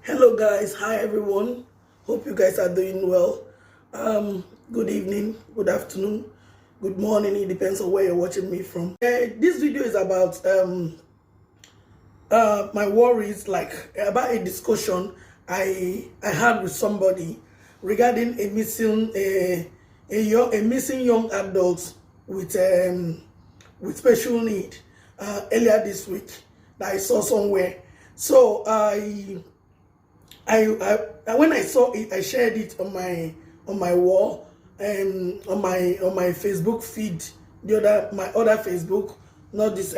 Hello guys, hi everyone. Hope you guys are doing well. Good evening, good afternoon, good morning. It depends on where you're watching me from. This video is about my worries, like about a discussion I had with somebody regarding a missing young adult with special need earlier this week that I saw somewhere. So when I saw it, I shared it on my wall and on my Facebook feed, my other Facebook, not this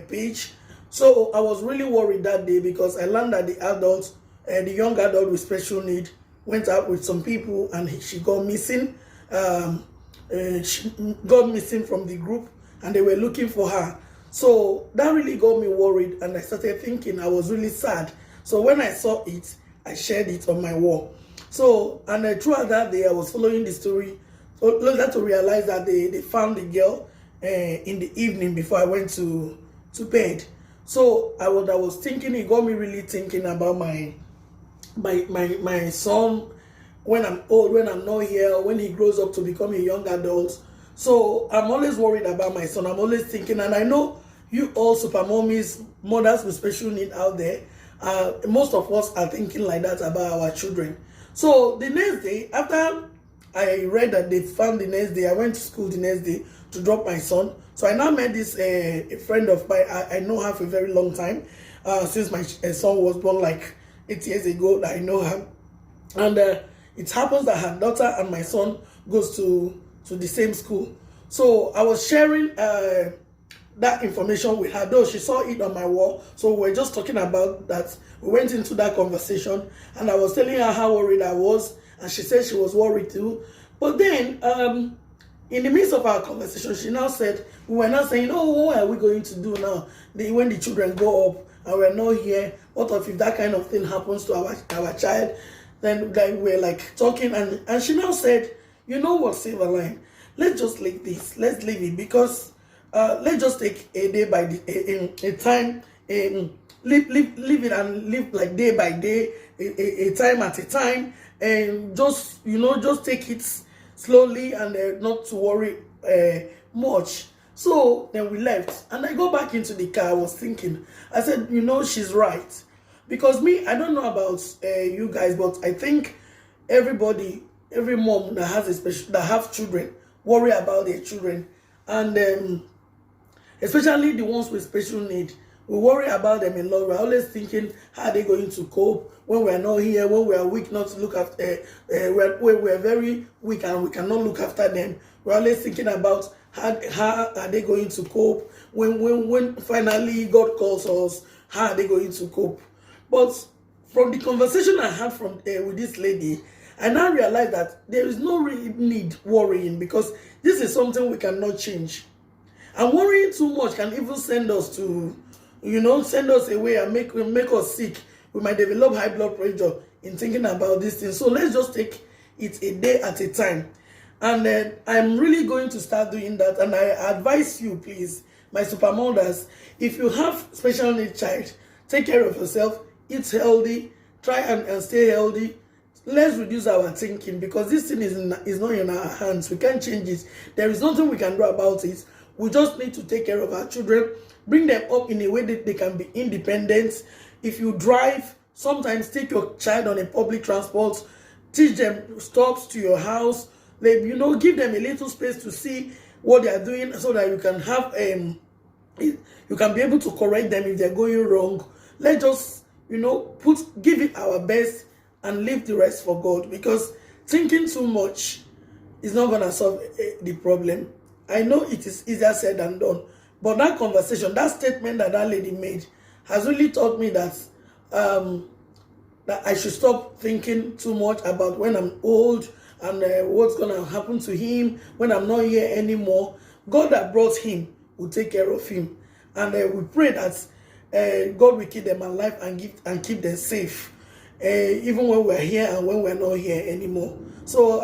page. So I was really worried that day because I learned that the young adult with special need went out with some people and she got missing. She got missing from the group and they were looking for her. So that really got me worried and I started thinking. I was really sad. So when I saw it, I shared it on my wall. So, and throughout that day, I was following the story. So later to realize that they found the girl in the evening before I went to bed. So I was thinking, it got me really thinking about my son when I'm old, when I'm not here, when he grows up to become a young adult. So I'm always worried about my son. I'm always thinking, and I know you all super mommies, mothers with special need out there, most of us are thinking like that about our children. So the next day, after I read that they found the next day, I went to school the next day to drop my son. So I now met this a friend of mine. I know her for a very long time, since my son was born like 8 years ago that I know her. And it happens that her daughter and my son goes to the same school. So I was sharing that information with her, though she saw it on my wall. So we were just talking about that. We went into that conversation and I was telling her how worried I was, and she said she was worried too. But then in the midst of our conversation, she now said, we were now saying, oh, what are we going to do now when the children grow up and we're not here? What if that kind of thing happens to our child? Then we're like talking, and she now said, you know what, Silverline, let's just leave this, let's leave it, because let's just take a day by day, a time, live it and live like day by day, a time at a time, and just just take it slowly and not to worry much. So then we left, and I go back into the car. I was thinking, I said, she's right, because me, I don't know about you guys, but I think every mom that has that have children worry about their children, and especially the ones with special need. We worry about them a lot. We're always thinking, how are they going to cope when we're not here, when we are weak, not to look after, we're very weak and we cannot look after them. We're always thinking about how are they going to cope when finally God calls us, how are they going to cope. But from the conversation I had with this lady, I now realized that there is no real need worrying, because this is something we cannot change. And worrying too much can even send us to, send us away and make us sick. We might develop high blood pressure in thinking about this thing. So let's just take it a day at a time. And I'm really going to start doing that. And I advise you, please, my super mothers, if you have special need child, take care of yourself, eat healthy, try and stay healthy. Let's reduce our thinking, because this thing is not in our hands. We can't change it. There is nothing we can do about it. We just need to take care of our children, bring them up in a way that they can be independent. If you drive, sometimes take your child on a public transport, teach them stops to your house, give them a little space to see what they are doing, so that you can have you can be able to correct them if they're going wrong. Let's just give it our best and leave the rest for God, because thinking too much is not going to solve the problem. I know it is easier said than done, but that conversation, that statement that lady made, has really taught me that that I should stop thinking too much about when I'm old and what's going to happen to him when I'm not here anymore. God that brought him will take care of him, and we pray that God will keep them alive and keep them safe, even when we're here and when we're not here anymore. So